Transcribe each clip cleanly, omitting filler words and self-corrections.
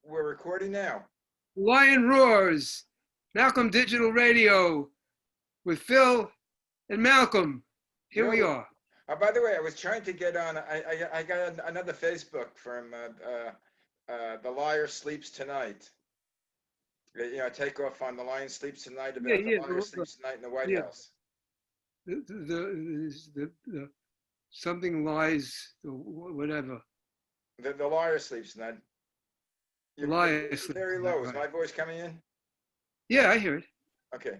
We're recording now. Lion Roars, Malcolm Digital Radio with Phil and Malcolm. Here we Yo. are. By the way, I was trying to get on. I got another Facebook from The Liar Sleeps Tonight. Take off on The Lion Sleeps Tonight Yeah, about the yeah, liar sleeps tonight in the White yeah. House. The something lies, whatever. The liar sleeps tonight. Your Liar voice is sleeps very tonight, low. Is right. my voice coming in? Yeah, I hear it. Okay.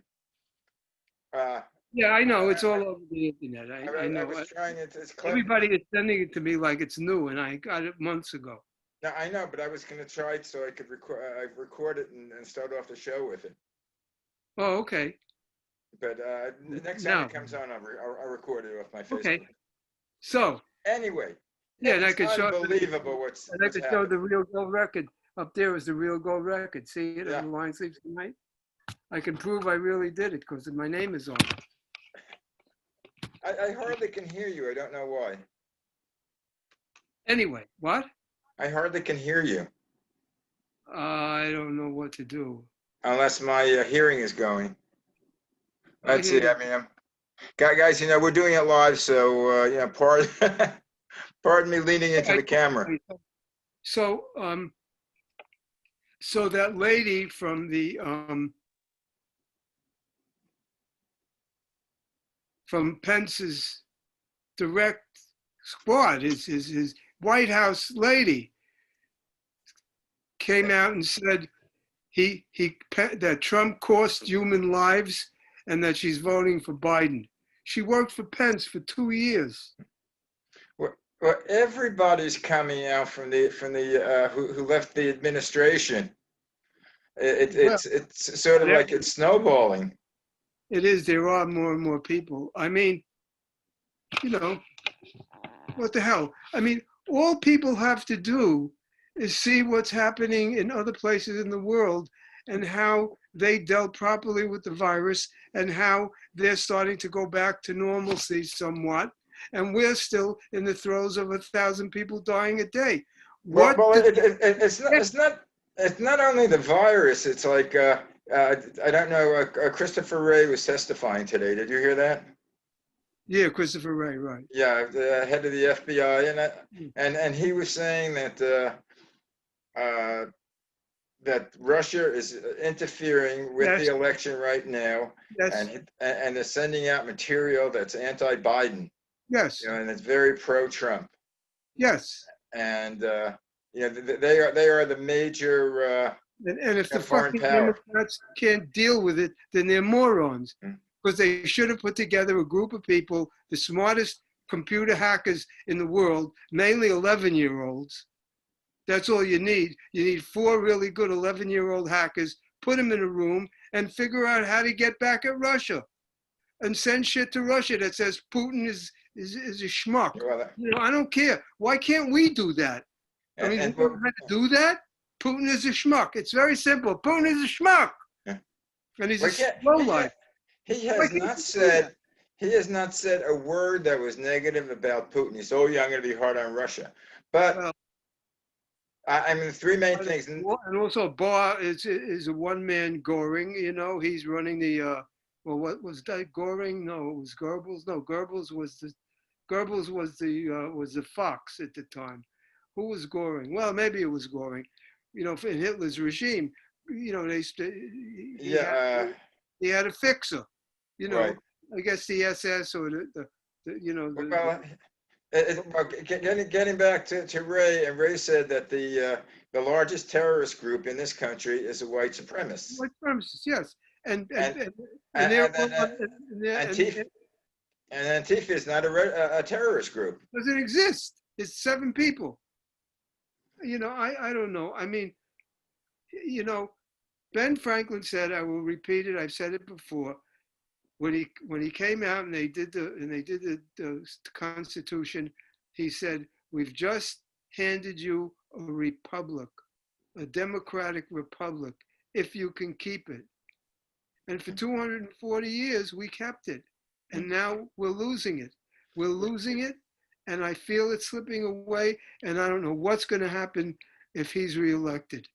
Uh, Yeah, I know. It's I, all over the internet. I I know. was trying it. It's clever. Everybody is sending it to me like it's new, and I got it months ago. Now, I know, but I was going to try it so I could record it and start off the show with it. Oh, okay. But next time Now, it comes on, I'll record it off my Facebook. okay. So, Anyway, yeah, and I it's could show. unbelievable what's And I could show happened. the real gold record. Up there is the real gold record. See it Yeah. on The Lion Sleeps Tonight? I can prove I really did it because my name is on it. I hardly can hear you. I don't know why. Anyway, what? I hardly can hear you. I don't know what to do. Unless my hearing is going. I Let's hear see. I mean, guys, we're doing it live, so pardon me leaning into the camera. So, so that lady from the from Pence's direct squad, his White House lady, came out and said that Trump cost human lives and that she's voting for Biden. She worked for Pence for 2 years. Well, everybody's coming out from the who left the administration. It's sort of like it's snowballing. It is. There are more and more people. I mean, what the hell? I mean, all people have to do is see what's happening in other places in the world and how they dealt properly with the virus and how they're starting to go back to normalcy somewhat. And we're still in the throes of 1,000 people dying a day. It's not only the virus. It's like I don't know. Christopher Wray was testifying today. Did you hear that? Yeah, Christopher Wray, right? Yeah, the head of the FBI, and he was saying that that Russia is interfering with the election right now, and they're sending out material that's anti-Biden. Yes. And it's very pro-Trump. Yes. And they are the major and if the foreign fucking power. Democrats can't deal with it, then they're morons. Because they should have put together a group of people, the smartest computer hackers in the world, mainly 11-year-olds. That's all you need. You need 4 really good 11-year-old hackers, put them in a room and figure out how to get back at Russia and send shit to Russia that says Putin is a schmuck. I don't care. Why can't we do that? I mean, you know how to do that? Putin is a schmuck. It's very simple. Putin is a schmuck. And he's a lowlife. He has not said a word that was negative about Putin. He said, "Oh yeah, I'm going to be hard on Russia." But I mean, the 3 main things. And also, Barr is a one-man Goring. He's running the. Well, what was that? Goring? No, it was Goebbels. No, Goebbels was the fox at the time. Who was Goring? Well, maybe it was Goring. In Hitler's regime, he had a fixer. Right. I guess the SS or Getting back to Ray, and Ray said that the largest terrorist group in this country is the white supremacists. White supremacists, yes, and Antifa is not a terrorist group. Doesn't exist. It's 7 people. I don't know. I mean, Ben Franklin said, I will repeat it. I've said it before. When he came out and they did the Constitution, he said, "We've just handed you a republic, a democratic republic, if you can keep it." And for 240 years, we kept it. And now we're losing it. We're losing it. And I feel it slipping away. And I don't know what's going to happen if he's reelected.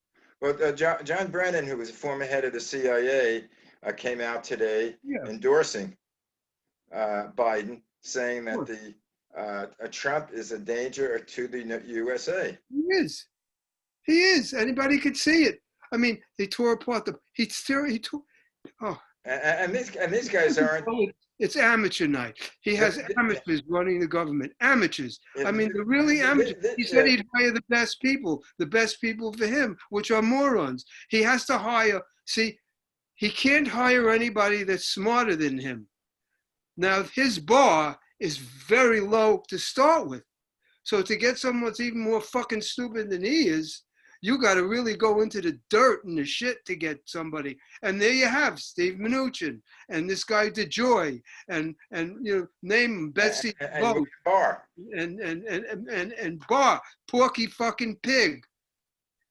Well, John Brennan, who was a former head of the CIA, came out today Yeah, endorsing Biden, saying of that course. Trump is a danger to the USA. He is. He is. Anybody could see it. I mean, they tore apart he tore. Oh, And these guys aren't. it's amateur night. He has amateurs running the government. Amateurs. I mean, the really amateurs. He said he'd hire the best people for him, which are morons. He has to hire. See, he can't hire anybody that's smarter than him. Now, his bar is very low to start with. So to get someone that's even more fucking stupid than he is, you got to really go into the dirt and the shit to get somebody. And there you have Steve Mnuchin and this guy DeJoy and name him, Betsy and Barr. and Barr, Porky fucking Pig.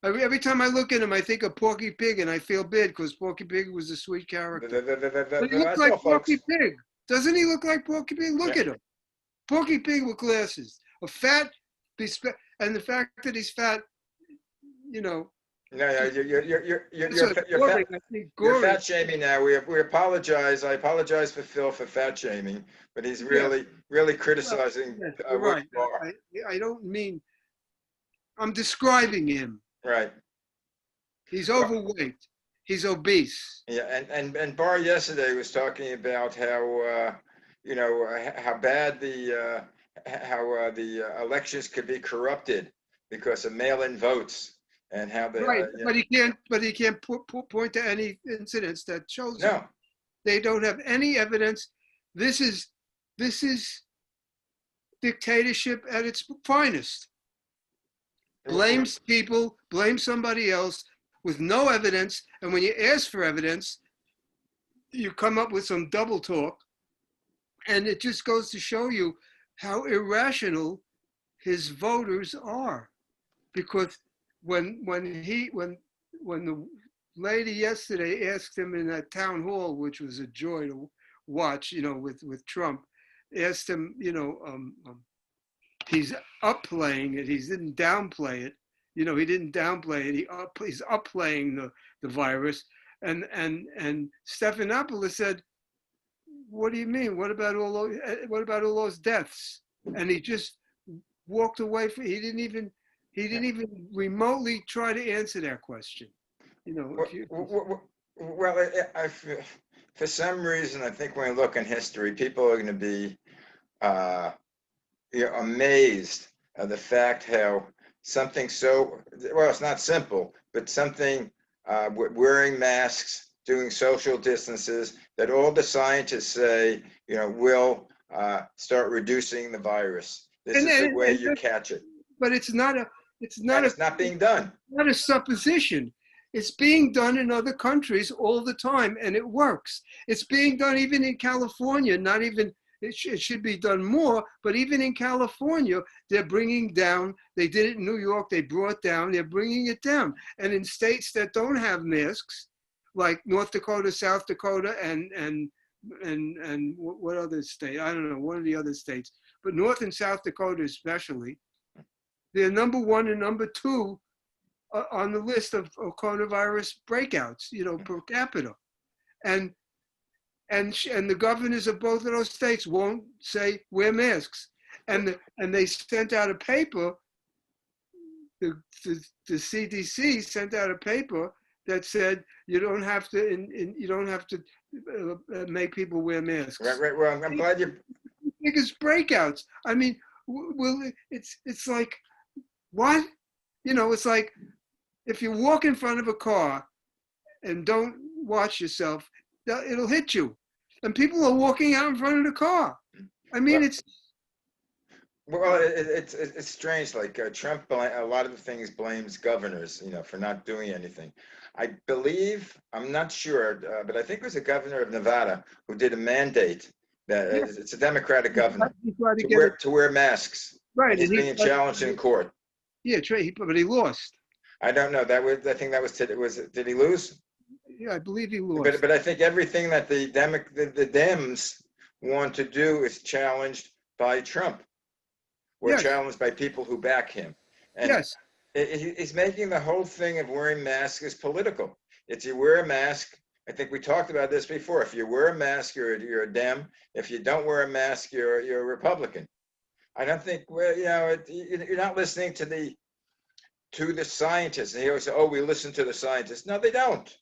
Every time I look at him, I think of Porky Pig, and I feel bad because Porky Pig was a sweet character. But he looks like Porky Pig. Doesn't he look like Porky Pig? Look at him. Porky Pig with glasses. A fat, and the fact that he's fat, No, you're fat shaming now. We apologize. I apologize for Phil for fat shaming, but he's really criticizing. Right. I don't mean. I'm describing him. Right. He's overweight. He's obese. Yeah, and Barr yesterday was talking about how how bad the elections could be corrupted because of mail-in votes and how they. Right, but he can't point to any incidents that shows. No. It. They don't have any evidence. This is dictatorship at its finest. Blames people, blames somebody else with no evidence, and when you ask for evidence, you come up with some double talk, and it just goes to show you how irrational his voters are. Because when the lady yesterday asked him in that town hall, which was a joy to watch, with Trump, asked him, he's upplaying it. He didn't downplay it. He didn't downplay it. He's upplaying the virus. And Stephanopoulos said, "What do you mean? What about all those deaths?" And he just walked away from. He didn't even remotely try to answer that question. For some reason, I think when we look in history, people are going to be amazed at the fact how something it's not simple, but something wearing masks, doing social distances, that all the scientists say, will start reducing the virus. This is the way you catch it. But it's not being done. Not a supposition. It's being done in other countries all the time, and it works. It's being done even in California. Not even it should be done more, but even in California, they're bringing down. They did it in New York. They brought down. They're bringing it down. And in states that don't have masks, like North Dakota, South Dakota, and what other state? I don't know. One of the other states, but North and South Dakota especially, they're number one and number two on the list of coronavirus breakouts, per capita, and the governors of both of those states won't say wear masks, and they sent out a paper. The CDC sent out a paper that said you don't have to make people wear masks. Right. Well, I'm glad you. Biggest breakouts. I mean, it's like what? It's like if you walk in front of a car and don't watch yourself, it'll hit you. And people are walking out in front of the car. I mean, it's strange. Like Trump, a lot of the things blames governors, for not doing anything. I believe, I'm not sure, but I think it was a governor of Nevada who did a mandate that it's a Democratic governor to wear masks. Right. And he's being challenged in court. Yeah, but he lost. I don't know. I think that was did he lose? Yeah, I believe he lost. But I think everything that the Dems want to do is challenged by Trump, or challenged by people who back him. And, yes. He's making the whole thing of wearing masks is political. It's you wear a mask. I think we talked about this before. If you wear a mask, you're a Dem. If you don't wear a mask, you're a Republican. I don't think you're not listening to the scientists. And he always say, "Oh, we listen to the scientists." No, they don't.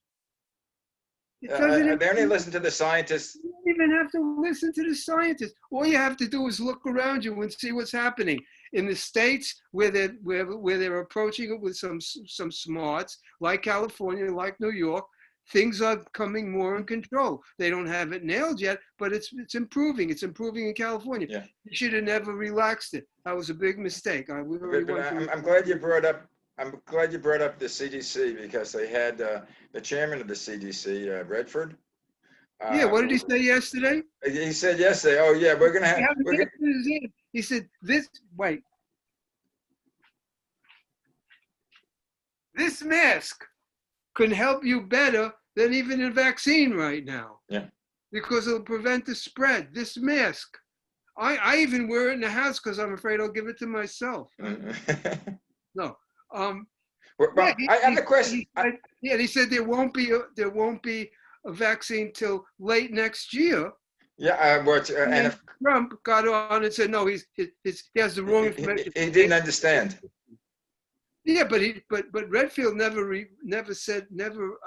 It doesn't They only listen to the scientists. You don't even have to listen to the scientists. All you have to do is look around you and see what's happening in the states where they're approaching it with some smarts, like California, like New York. Things are coming more in control. They don't have it nailed yet, but it's improving. It's improving in California. Yeah. You should have never relaxed it. That was a big mistake. I'm glad you brought up. I'm glad you brought up the CDC because they had the chairman of the CDC, Redford. Yeah, what did he say yesterday? He said yesterday, "Oh yeah, we're gonna have." He said this mask can help you better than even a vaccine right now. Yeah. Because it'll prevent the spread. This mask, I even wear it in the house because I'm afraid I'll give it to myself. No. Well, I have a question. He said there won't be a vaccine till late next year. Yeah, and if Trump got on and said no, he has the wrong information. He didn't understand. Yeah, but Redfield never said.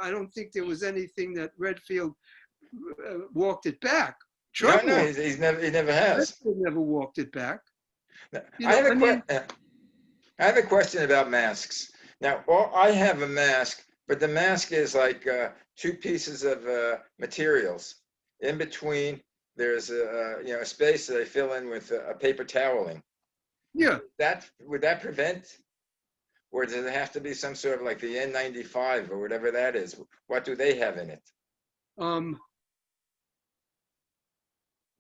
I don't think there was anything that Redfield walked it back. Trump No, he never has. Redfield never walked it back. I have a question about masks. Now, I have a mask, but the mask is like two pieces of materials. In between, there's a space that I fill in with a paper toweling. Yeah. Would that prevent, or does it have to be some sort of like the N95 or whatever that is? What do they have in it?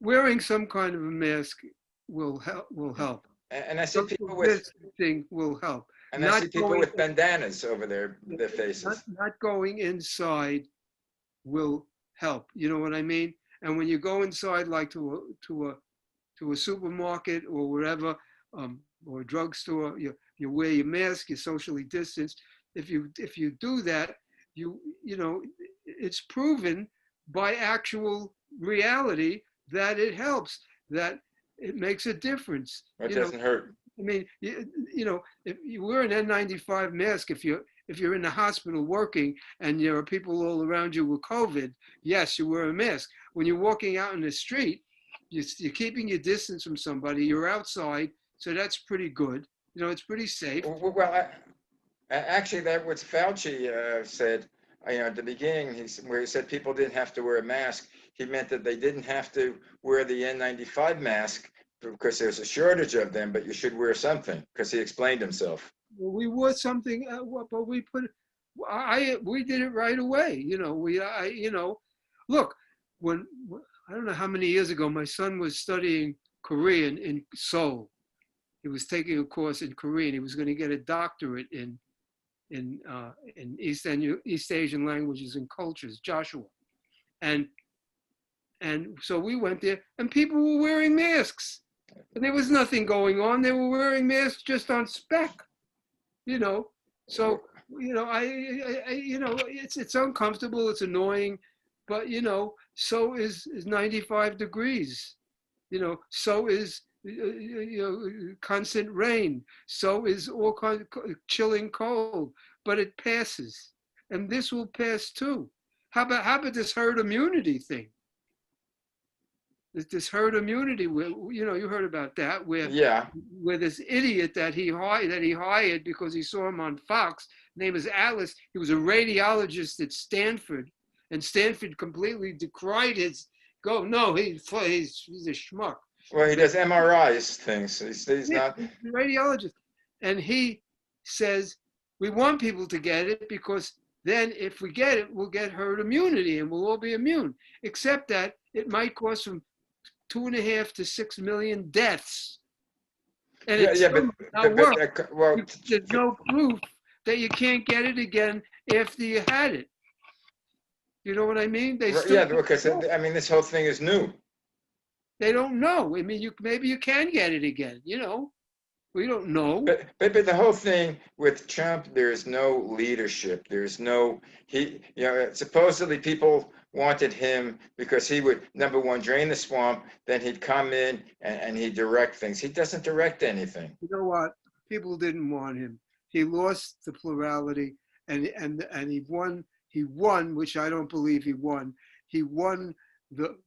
Wearing some kind of a mask will help. And I see people with thing will help. And I see people with bandanas over their faces. Not going inside will help. You know what I mean? And when you go inside, like to a supermarket or wherever, or a drugstore, you wear your mask, you're socially distanced. If you do that, you know, it's proven by actual reality that it helps, that it makes a difference. It doesn't hurt. I mean, you know, if you wear an N95 mask, if you're in the hospital working and there are people all around you with COVID, yes, you wear a mask. When you're walking out in the street, you're keeping your distance from somebody. You're outside, so that's pretty good. You know, it's pretty safe. Well, actually, that what Fauci said. At the beginning, where he said people didn't have to wear a mask, he meant that they didn't have to wear the N95 mask because there's a shortage of them, but you should wear something, because he explained himself. Well, we wore something, but we did it right away. You know, look, when I don't know how many years ago, my son was studying Korean in Seoul. He was taking a course in Korean. He was going to get a doctorate in East Asian languages and cultures, Joshua. And so we went there, and people were wearing masks. And there was nothing going on. They were wearing masks just on spec, you know. So, you know, it's uncomfortable, it's annoying, but, you know, so is 95 degrees. You know, so is, constant rain. So is all kinds of chilling cold, but it passes. And this will pass too. How about this herd immunity thing? This herd immunity, where, you know, you heard about that, where this idiot that he hired because he saw him on Fox, name is Atlas. He was a radiologist at Stanford, and Stanford completely decried his go. No, he's a schmuck. Well, he does MRIs things. He's not he's a radiologist, and he says we want people to get it because then if we get it, we'll get herd immunity and we'll all be immune. Except that it might cause from 2.5 to 6 million deaths. And it's not work. Well, there's no proof that you can't get it again after you had it. You know what I mean? Because I mean, this whole thing is new. They don't know. I mean, maybe you can get it again, you know. We don't know. But the whole thing with Trump, there's no leadership. There's no supposedly people wanted him because he would, number one, drain the swamp, then he'd come in and he'd direct things. He doesn't direct anything. You know what? People didn't want him. He lost the plurality, and he won. He won, which I don't believe he won. He won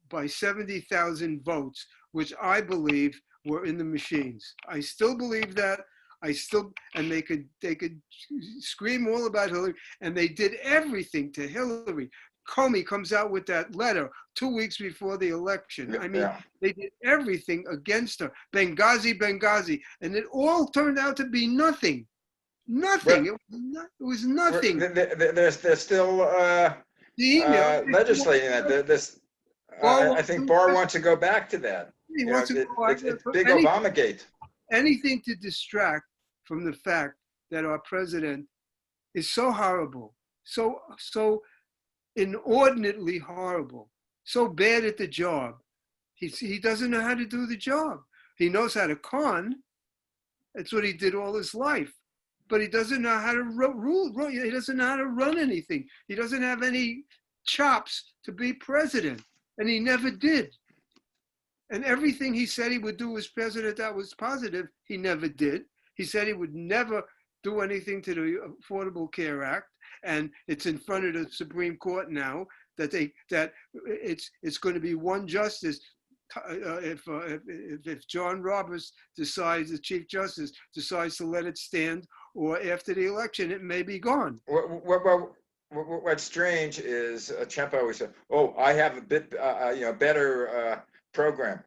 by 70,000 votes, which I believe were in the machines. I still believe that. And they could scream all about Hillary, and they did everything to Hillary. Comey comes out with that letter 2 weeks before the election. I mean, They did everything against her. Benghazi, and it all turned out to be nothing. Nothing. It was nothing. They're still legislating that. I think Barr wants to go back to that. It's big Obamagate. Anything to distract from the fact that our president is so horrible, so inordinately horrible, so bad at the job. He doesn't know how to do the job. He knows how to con. That's what he did all his life. But he doesn't know how to rule. He doesn't know how to run anything. He doesn't have any chops to be president. And he never did. And everything he said he would do as president that was positive, he never did. He said he would never do anything to the Affordable Care Act. And it's in front of the Supreme Court now that it's going to be one justice. If John Roberts decides, the Chief Justice decides to let it stand, or after the election, it may be gone. What's strange is Trump always said, "Oh, I have a bit, better program,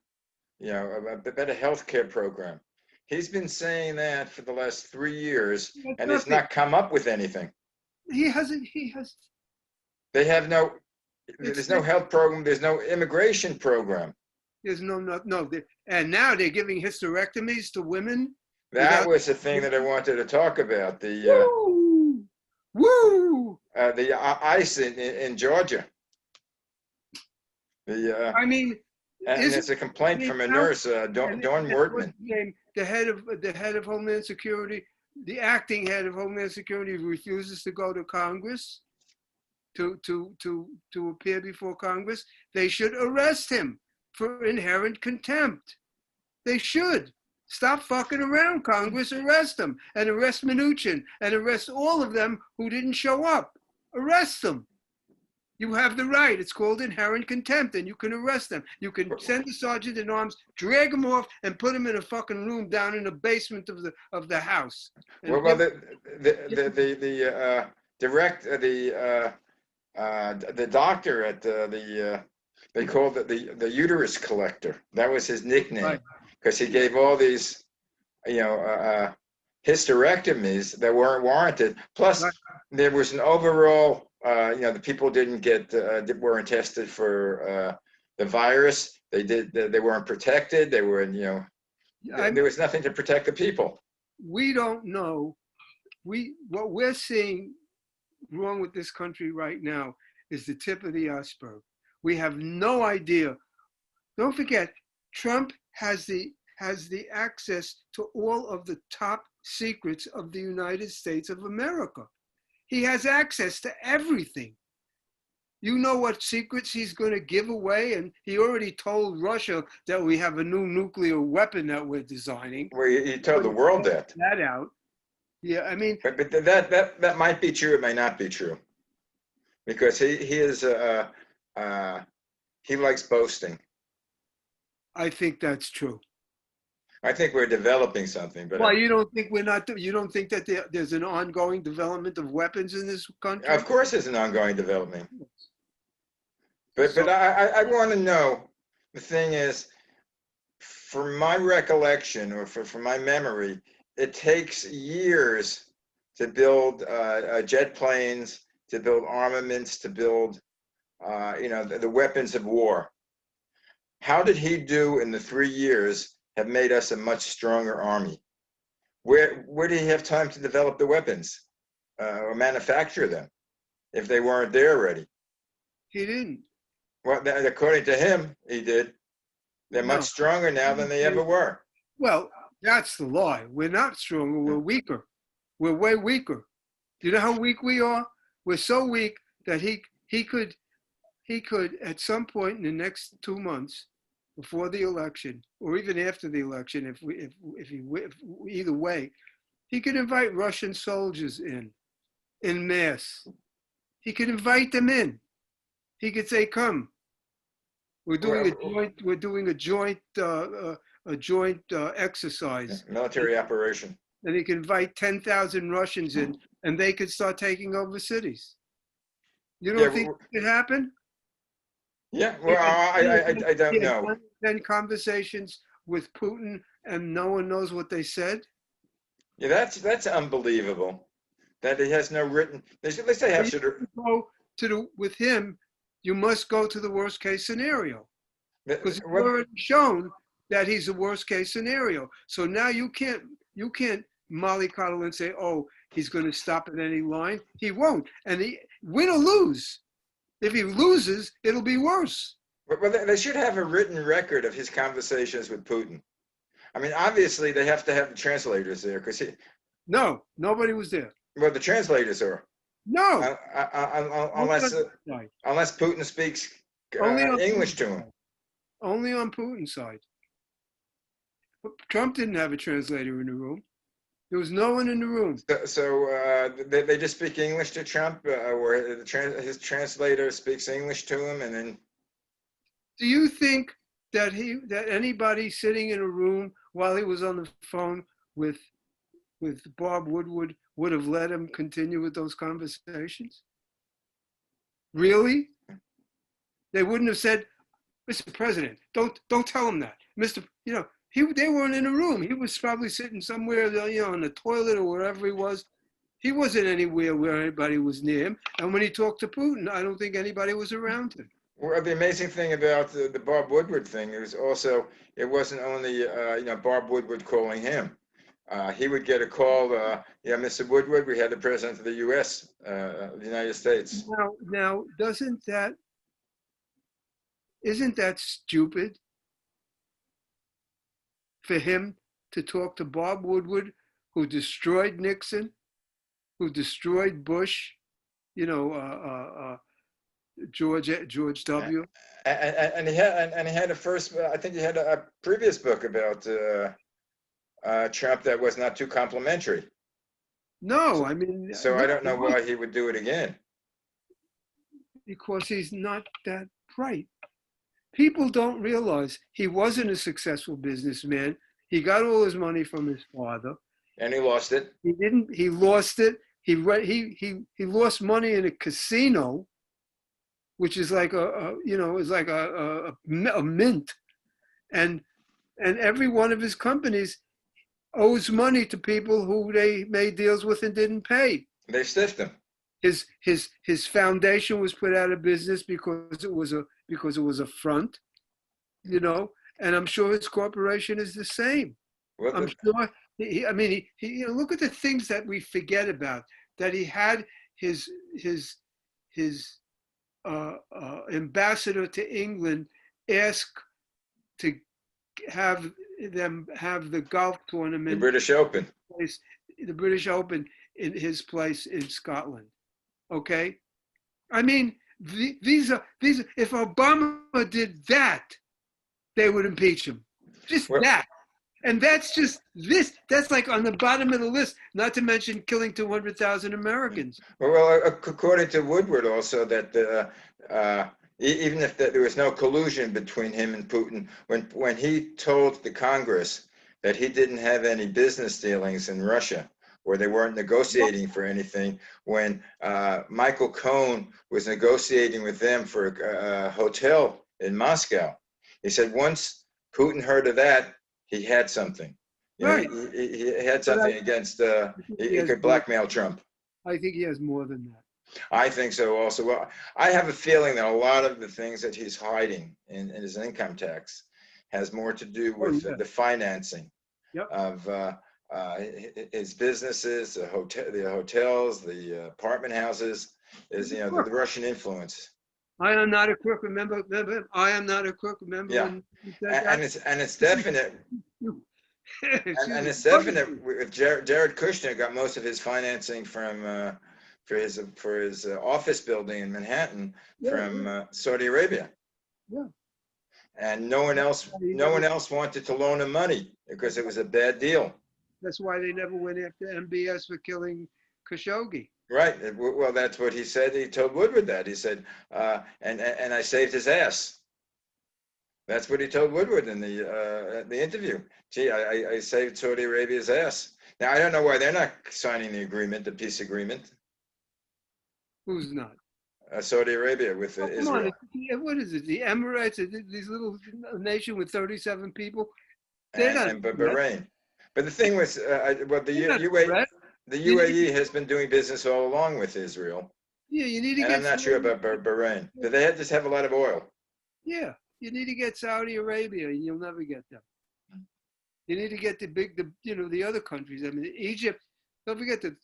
a better healthcare program." He's been saying that for the last 3 years, and he's not come up with anything. He hasn't. They have no. There's no health program. There's no immigration program. There's no. And now they're giving hysterectomies to women. That was the thing that I wanted to talk about. The ICE in Georgia. I mean, and it's a complaint from a nurse, Dawn Wortman. The head of Homeland Security, the acting head of Homeland Security, refuses to go to Congress to appear before Congress. They should arrest him for inherent contempt. They should. Stop fucking around, Congress. Arrest them, and arrest Mnuchin, and arrest all of them who didn't show up. Arrest them. You have the right. It's called inherent contempt, and you can arrest them. You can send the sergeant at arms, drag them off, and put them in a fucking room down in the basement of the house. The doctor at they called it the uterus collector. That was his nickname, because he gave all these, hysterectomies that weren't warranted. Plus, there was an overall, the people weren't tested for the virus. They weren't protected. They were, there was nothing to protect the people. We don't know. What we're seeing wrong with this country right now is the tip of the iceberg. We have no idea. Don't forget, Trump has the access to all of the top secrets of the United States of America. He has access to everything. You know what secrets he's going to give away, and he already told Russia that we have a new nuclear weapon that we're designing. Well, he told the world that. That out. Yeah, I mean. But that might be true. It may not be true, because he likes boasting. I think that's true. I think we're developing something, but well, you don't think we're not? You don't think that there's an ongoing development of weapons in this country? Of course, there's an ongoing development. But I want to know. The thing is, from my recollection or from my memory, it takes years to build jet planes, to build armaments, to build the weapons of war. How did he do in the 3 years have made us a much stronger army? Where did he have time to develop the weapons or manufacture them if they weren't there already? He didn't. Well, according to him, he did. They're much stronger now than they ever were. Well, That's the lie. We're not stronger. We're weaker. We're way weaker. Do you know how weak we are? We're so weak that he could at some point in the next 2 months before the election, or even after the election, if either way, he could invite Russian soldiers in mass. He could invite them in. He could say, "Come, we're doing a joint exercise." Military operation. And he could invite 10,000 Russians in, and they could start taking over cities. You don't think it could happen? Yeah, well, I don't know. 10 conversations with Putin, and no one knows what they said. Yeah, that's unbelievable. That he has no written. At least they have to go with him. You must go to the worst case scenario, because it's already shown that he's the worst case scenario. So now you can't mollycoddle and say, "Oh, he's going to stop at any line." He won't, and he win or lose. If he loses, it'll be worse. Well, they should have a written record of his conversations with Putin. I mean, obviously, they have to have the translators there because No, nobody was there. Well, the translators are. No. Unless Putin speaks English to him. Only on Putin's side. Trump didn't have a translator in the room. There was no one in the room. So they just speak English to Trump, or his translator speaks English to him, and then. Do you think that anybody sitting in a room while he was on the phone with Bob Woodward would have let him continue with those conversations? Really? They wouldn't have said, "Mr. President, don't tell him that, Mr." They weren't in a room. He was probably sitting somewhere, on the toilet or wherever he was. He wasn't anywhere where anybody was near him. And when he talked to Putin, I don't think anybody was around him. Well, the amazing thing about the Bob Woodward thing is also, it wasn't only, Bob Woodward calling him. He would get a call, Mr. Woodward, we had the President of the U.S., the United States. Now, isn't that stupid for him to talk to Bob Woodward, who destroyed Nixon, who destroyed Bush, George W. And he had a first. I think he had a previous book about Trump that was not too complimentary. No, I mean. So I don't know why he would do it again. Because he's not that bright. People don't realize he wasn't a successful businessman. He got all his money from his father. And he lost it. He lost it. He lost money in a casino, which is like a mint, and every one of his companies owes money to people who they made deals with and didn't pay. They stiffed him. His foundation was put out of business because it was a front, and I'm sure his corporation is the same. I'm sure. Look at the things that we forget about. That he had his ambassador to England ask to have them have the golf tournament, the British Open in his place in Scotland. Okay, I mean, these are. If Obama did that, they would impeach him. Just that. And that's just this. That's like on the bottom of the list, not to mention killing 200,000 Americans. Well, according to Woodward also, that even if there was no collusion between him and Putin, when he told the Congress that he didn't have any business dealings in Russia, or they weren't negotiating for anything, when Michael Cohen was negotiating with them for a hotel in Moscow, he said once Putin heard of that, he had something. Right. He had something against, he could blackmail Trump. I think he has more than that. I think so also. Well, I have a feeling that a lot of the things that he's hiding in his income tax has more to do with the financing of his businesses, the hotels, the apartment houses, the Russian influence. I am not a crook. Remember, I am not a crook. Remember? Yeah, and it's definite. Excuse And me. it's definite with Jared Kushner got most of his financing from for his office building in Manhattan Yeah, from Saudi Arabia, yeah. and He no never, one else wanted to loan him money because it was a bad deal. that's why they never went after MBS for killing Khashoggi. Right. Well, that's what he said. He told Woodward that. He said, and I saved his ass. That's what he told Woodward in the interview. Gee, I saved Saudi Arabia's ass. Now I don't know why they're not signing the agreement, the peace agreement. Who's not? Saudi Arabia with Oh, come on. Israel What is it? The Emirates, these little nation with 37 people. They're not a and threat. Bahrain. But the thing was, well, They're not a threat. the You need UAE to, has been doing business all along with Israel, yeah, you need to and I'm get not sure Saudi, about Bahrain. But they just have a lot of oil. yeah, you need to get Saudi Arabia, and you'll never get them. You need to get the other countries. I mean, Egypt. Don't forget the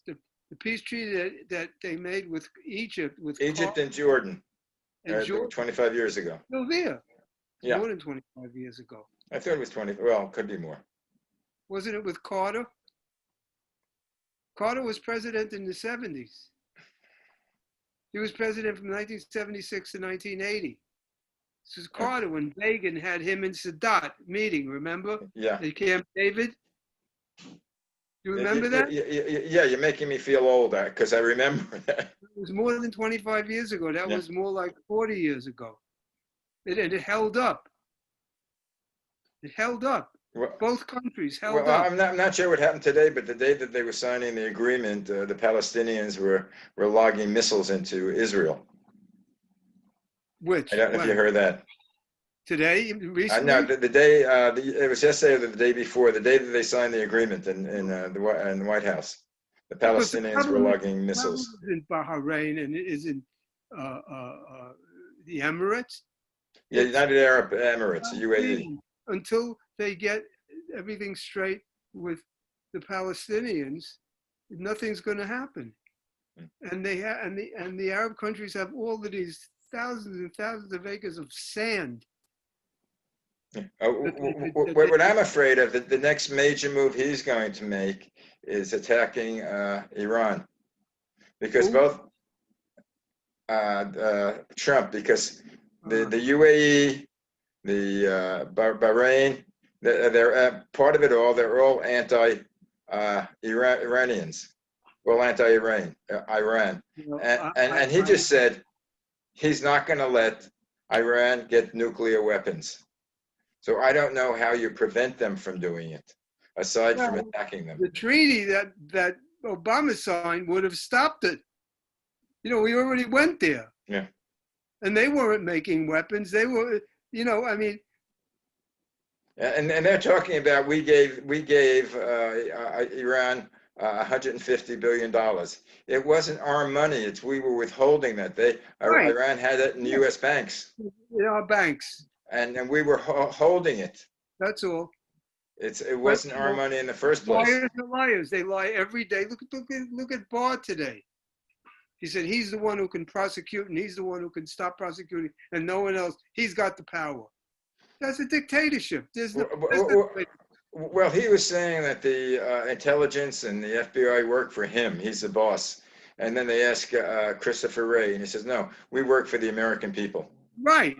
peace treaty that they made with Egypt, with Egypt and Jordan, and Jordan. 25 years ago. Still there. Yeah, More than 25 years ago. I thought it was 20. Well, could be more. Wasn't it with Carter? Carter was president in the 70s. He was president from 1976 to 1980. This is Carter when Reagan had him and Sadat meeting, remember? Yeah. At Camp David. You remember that? Yeah, you're making me feel old because I remember that. It was more than 25 years ago. That was more like 40 years ago. It held up. It held up. Well, Both countries held up. I'm not sure what happened today, but the day that they were signing the agreement, the Palestinians were logging missiles into Israel. Which? I don't know if you heard that. Today, recently? No, the day it was yesterday or the day before, the day that they signed the agreement in the White House. The Palestinians were logging missiles. In Bahrain and is in the Emirates. Yeah, United Arab Emirates, UAE. Until they get everything straight with the Palestinians, nothing's going to happen. And the Arab countries have all of these thousands and thousands of acres of sand. What I'm afraid of, the next major move he's going to make is attacking Iran, because both Trump, because the UAE, the Bahrain, they're part of it all. They're all Iranians, well, anti-Iran, Iran, and he just said he's not going to let Iran get nuclear weapons. So I don't know how you prevent them from doing it, aside from attacking them. The treaty that Obama signed would have stopped it. We already went there. Yeah. And they weren't making weapons. They were, I mean. And they're talking about we gave Iran $150 billion. It wasn't our money. We were withholding that. Right. Iran had it in the U.S. banks. In our banks. And we were holding it. That's all. It wasn't our money in the first place. Liars are liars. They lie every day. Look at Barr today. He said he's the one who can prosecute and he's the one who can stop prosecuting and no one else. He's got the power. That's a dictatorship. Well, he was saying that the intelligence and the FBI work for him. He's the boss. And then they ask Christopher Wray, and he says, no, we work for the American people. Right.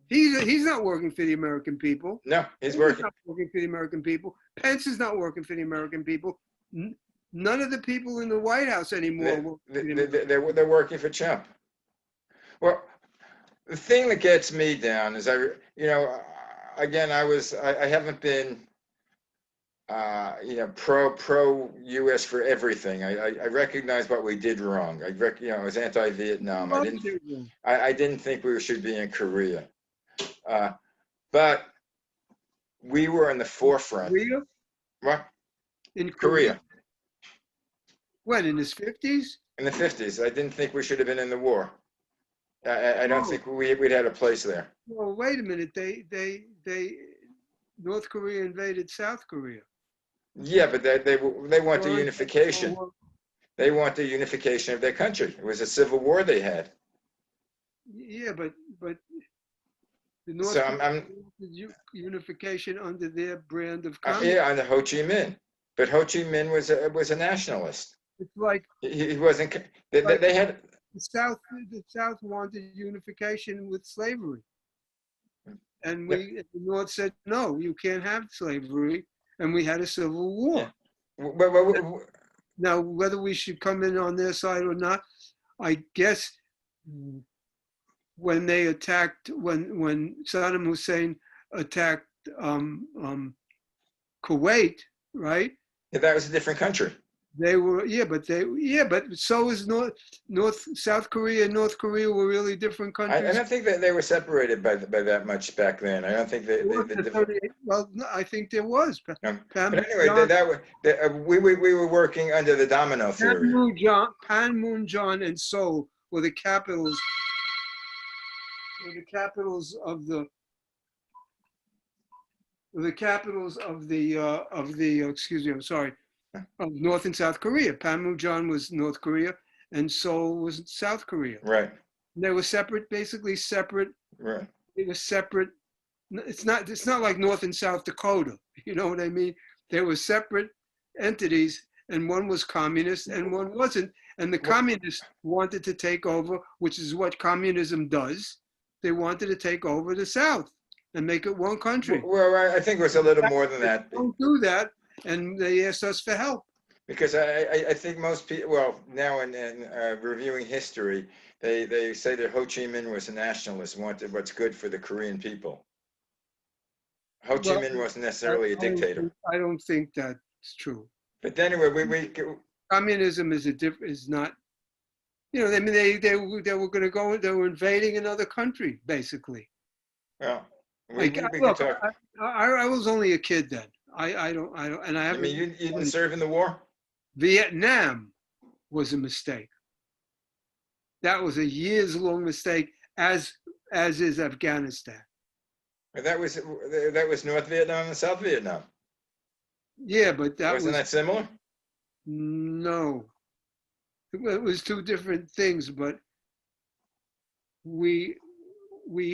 He's not working for the American people. No, he's working. Not working for the American people. Pence is not working for the American people. None of the people in the White House anymore. They're working for Trump. Well, the thing that gets me down is I haven't been pro U.S. for everything. I recognize what we did wrong. I was anti-Vietnam. I didn't think we should be in Korea. But we were in the forefront. Korea? What? In Korea. When, in his 50s? In the 50s. I didn't think we should have been in the war. I don't think we'd had a place there. Well, wait a minute. North Korea invaded South Korea. Yeah, but they want the unification. They want the unification of their country. It was a civil war they had. Yeah, but The North So Koreans wanted unification under their brand of I'm communism. yeah, on the Ho Chi Minh, but Ho Chi Minh was a nationalist. It's like He wasn't. They had. the South wanted unification with slavery, and the North said no, you can't have slavery, and we had a civil Yeah. war. Well, Now, whether we should come in on their side or not, I guess when they attacked, when Saddam Hussein attacked Kuwait, right? that was a different country. They were, but so is South Korea and North Korea were really different I countries. don't think that they were separated by that much back then. I don't think Well, no, I think there was. but anyway, we were working under the domino theory. Panmunjom and Seoul were the capitals. Were the capitals of the. Were the capitals of the. Excuse me. I'm sorry. Of North and South Korea. Panmunjom was North Korea, and Seoul was South Korea. Right. They were separate, basically separate. Right. They were separate. It's not like North and South Dakota. You know what I mean? They were separate entities, and one was communist and one wasn't. And the communists wanted to take over, which is what communism does. They wanted to take over the South and make it one country. Well, I think it was a little more than that. Don't do that. And they asked us for help. Because I think most people, well, now in reviewing history, they say that Ho Chi Minh was a nationalist, wanted what's good for the Korean people. Ho Chi Minh wasn't necessarily a dictator. I don't think that's true. But anyway, Communism is not, you know, I mean, they were going to go, they were invading another country, basically. Well, Look, could talk. I was only a kid then. I don't, and I haven't. I mean, you didn't serve in the war? Vietnam was a mistake. That was a years-long mistake, as is Afghanistan. That was North Vietnam and South Vietnam. Yeah, but Wasn't that similar? No, it was two different things. But we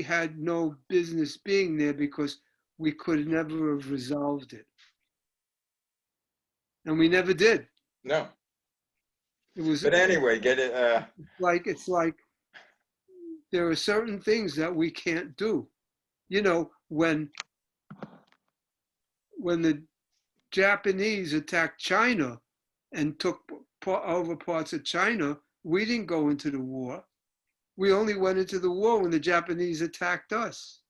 had no business being there because we could never have resolved it, and we never did. No. It was. But anyway, get it. It's like there are certain things that we can't do. You know, when the Japanese attacked China and took over parts of China, we didn't go into the war. We only went into the war when the Japanese attacked us.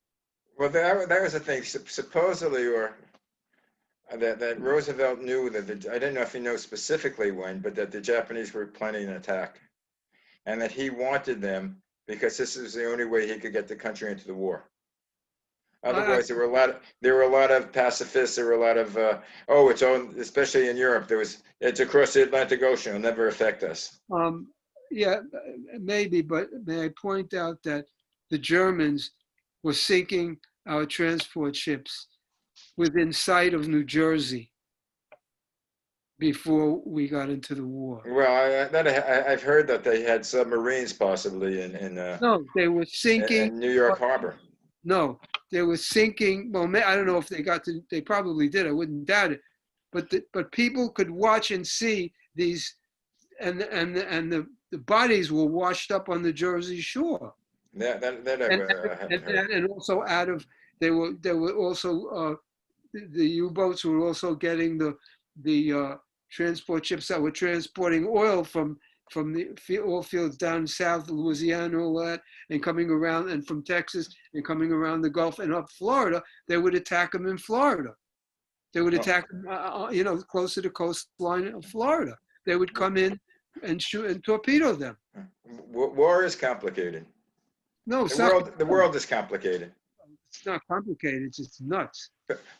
Well, that was the thing. Supposedly, or that Roosevelt knew that I don't know if he knows specifically when, but that the Japanese were planning an attack, and that he wanted them because this is the only way he could get the country into the war. Otherwise, there were a lot of pacifists. There were a lot of it's all, especially in Europe. It's across the Atlantic Ocean. It'll never affect us. Yeah, maybe, but may I point out that the Germans were sinking our transport ships within sight of New Jersey before we got into the war. Well, I've heard that they had submarines possibly in no, they were sinking in New York Harbor. No, they were sinking. Well, I don't know if they got to. They probably did. I wouldn't doubt it. But people could watch and see these, and the bodies were washed up on the Jersey shore. And also out of they were also the U-boats were also getting the transport ships that were transporting oil from the oil fields down south, Louisiana, all that, and coming around, and from Texas, and coming around the Gulf and up Florida. They would attack them in Florida. They would attack them, close to the coastline of Florida. They would come in and shoot and torpedo them. War is complicated. No, the world is complicated. It's not complicated. It's just nuts.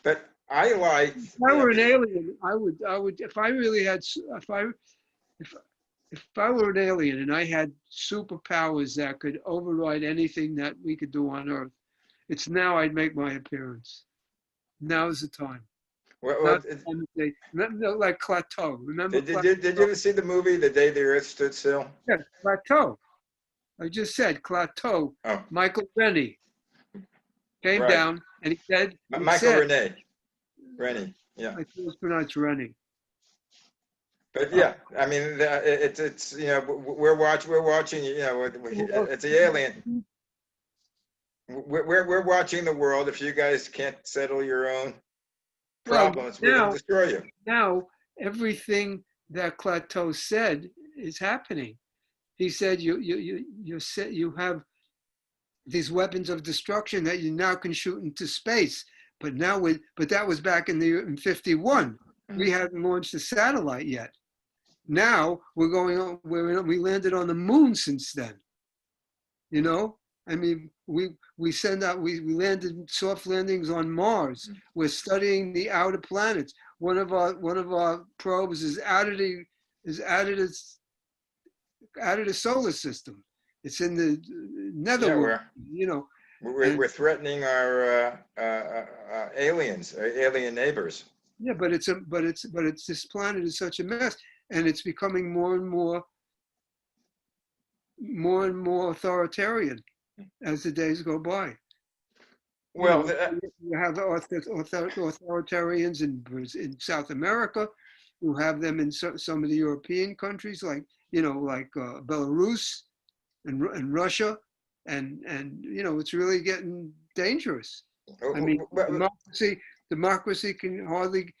But I like. If I were an alien, I would. If I really had, if I were an alien and I had superpowers that could override anything that we could do on Earth, it's now I'd make my appearance. Now's the time. Well, like Plateau. Remember? Did you ever see the movie The Day the Earth Stood Still? Yeah, Plateau. I just said Plateau. Oh. Michael Rennie. came Right. down and he Michael said, Rennie, yeah. I think it's pronounced Rennie. But yeah, I mean, it's we're watching, it's the alien. We're watching the world. If you guys can't settle your own Well, problems, we're going to destroy you. now everything that Plateau said is happening. He said you have these weapons of destruction that you now can shoot into space. But that was back in 51. We hadn't launched a satellite yet. Now we landed on the moon since then. You know, I mean, we landed soft landings on Mars. We're studying the outer planets. One of our probes is out of the solar system. It's in the netherworld. We're threatening our aliens, our alien neighbors. Yeah, but this planet is such a mess, and it's becoming more and more authoritarian as the days go by. Well, you have authoritarians in South America, you have them in some of the European countries, like Belarus and Russia, and it's really getting dangerous. I mean, democracy can hardly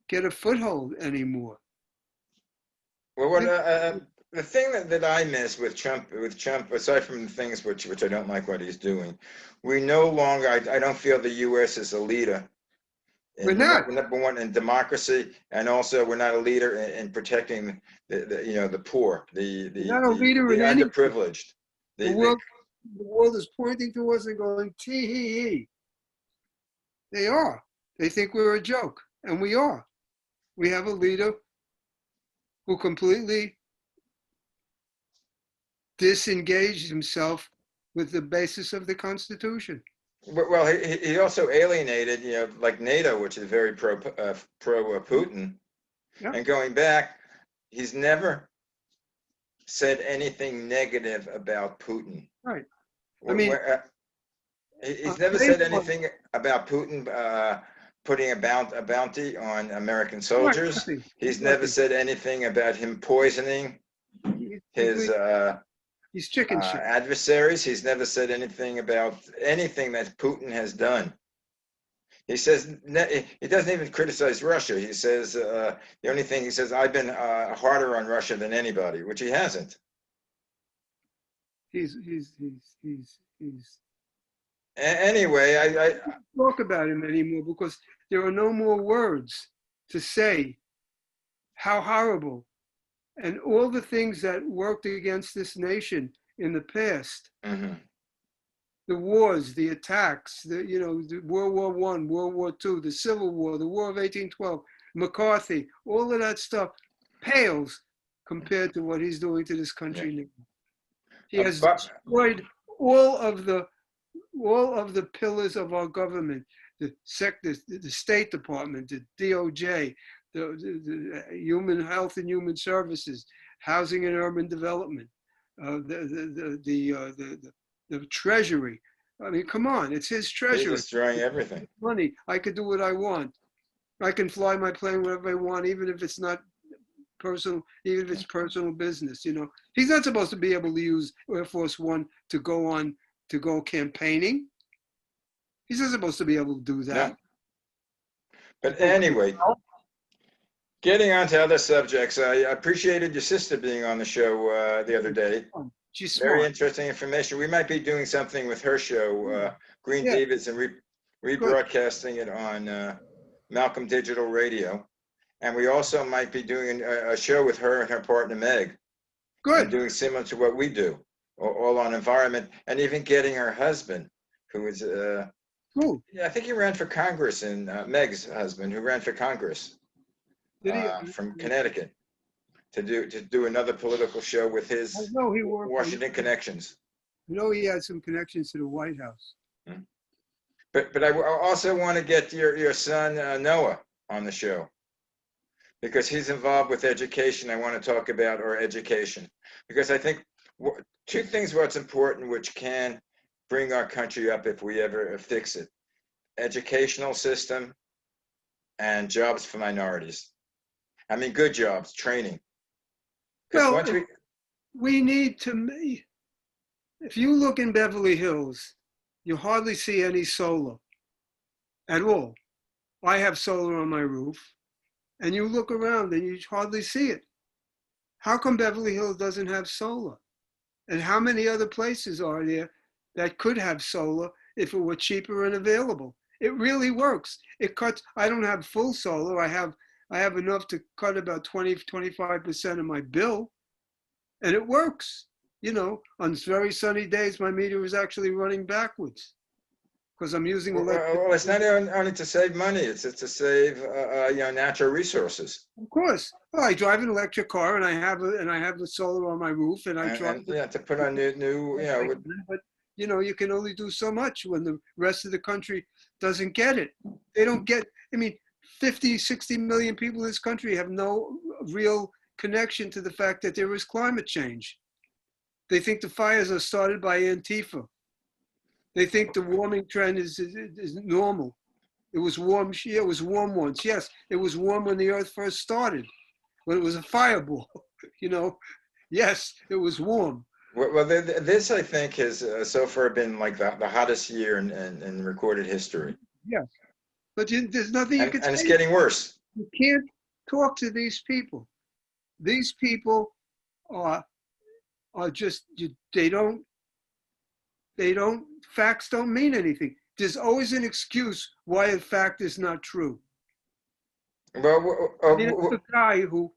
get a foothold anymore. Well, the thing that I miss with Trump, aside from the things which I don't like what he's doing, we no longer. I don't feel the U.S. is a leader. We're not. We're number one in democracy, and also we're not a leader in protecting the poor, the underprivileged. The world is pointing to us and going, tee hee hee. They are. They think we're a joke, and we are. We have a leader who completely disengaged himself with the basis of the Constitution. Well, he also alienated, like NATO, which is very pro Putin. Yeah. And going back, he's never said anything negative about Putin. Right. I mean, he's never said anything about Putin putting a bounty on American soldiers. Right. He's never said anything about him poisoning his he's chicken shit. Adversaries. He's never said anything about anything that Putin has done. He says he doesn't even criticize Russia. He says the only thing he says, I've been harder on Russia than anybody, which he hasn't. He's Anyway, I don't talk about him anymore because there are no more words to say how horrible and all the things that worked against this nation in the past. Mm-hmm. The wars, the attacks, the World War I, World War II, the Civil War, the War of 1812, McCarthy, all of that stuff pales compared to what he's doing to this country now. He has destroyed all of the pillars of our government, the State Department, the DOJ, the Human Health and Human Services, Housing and Urban Development, the Treasury. I mean, come on, it's his treasury. He's destroying everything. Money. I could do what I want. I can fly my plane wherever I want, even if it's not personal, even if it's personal business. He's not supposed to be able to use Air Force One to go campaigning. He's not supposed to be able to do that. No. But anyway, getting on to other subjects, I appreciated your sister being on the show the other day. She's smart. Very interesting information. We might be doing something with her show, Green Davids, and rebroadcasting it on Malcolm Digital Radio. And we also might be doing a show with her and her partner, Meg. Good. And doing similar to what we do, all on environment, and even getting her husband, who is, cool. I think he ran for Congress, and Meg's husband, who ran for Congress from Connecticut, to do another political show with his Washington connections. He had some connections to the White House. Hmm. But I also want to get your son Noah on the show, because he's involved with education. I want to talk about our education, because I think two things what's important, which can bring our country up if we ever fix it. Educational system and jobs for minorities. I mean, good jobs, training. Because Well, once we need to, if you look in Beverly Hills, you hardly see any solar at all. I have solar on my roof, and you look around and you hardly see it. How come Beverly Hills doesn't have solar? And how many other places are there that could have solar if it were cheaper and available? It really works. It cuts, I don't have full solar. I have enough to cut about 20-25% of my bill, and it works. You know, on very sunny days, my meter is actually running backwards because I'm using electric. well, it's not only to save money, it's to save natural resources. Of course. Well, I drive an electric car, and I have the solar on my roof, and I try. And yeah, to put on new. But you know, you can only do so much when the rest of the country doesn't get it. They don't get. I mean, 50, 60 million people in this country have no real connection to the fact that there is climate change. They think the fires are started by Antifa. They think the warming trend is normal. It was warm. Yeah, it was warm once. Yes, it was warm when the Earth first started, when it was a fireball. You know, yes, it was warm. Well, this I think has so far been like the hottest year in recorded history. Yes, but there's nothing you can say. And it's getting worse. You can't talk to these people. These people are just they don't, facts don't mean anything. There's always an excuse why a fact is not true. Well, There's a guy who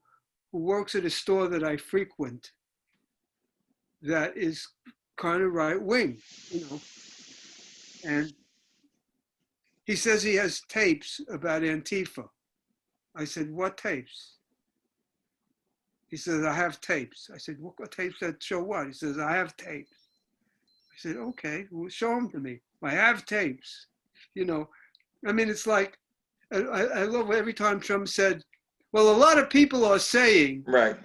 works at a store that I frequent that is kind of right wing, you know, and he says he has tapes about Antifa. I said, what tapes? He says, I have tapes. I said, what tapes that show what? He says, I have tapes. I said, okay, well, show them to me. I have tapes. You know, I mean, it's like, I love every time Trump said, well, a lot of people are saying. Right.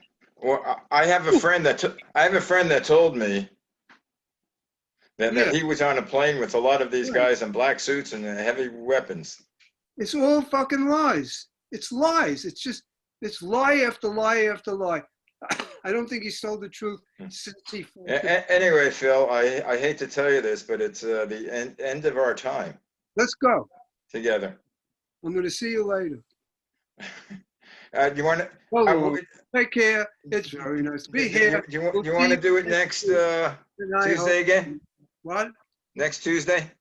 Well, I have a friend that told me that he was on a plane with a lot of these guys in black suits and heavy weapons. It's all fucking lies. It's lies. It's lie after lie after lie. I don't think he's told the truth since he. Anyway, Phil, I hate to tell you this, but it's the end of our time. Let's go. Together. I'm going to see you later. You want to? Well, take care. It's very nice to be here. You want to do it next Tuesday again? What? Next Tuesday?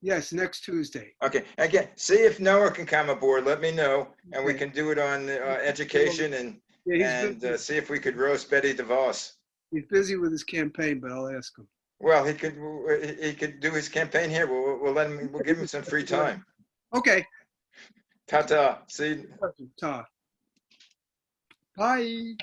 Yes, next Tuesday. Okay. Again, see if Noah can come aboard. Let me know, and we can do it on education and see if we could roast Betty DeVos. He's busy with his campaign, but I'll ask him. Well, he could do his campaign here. We'll let him. We'll give him some free time. Okay. Ta-ta. See you. Ta. Bye.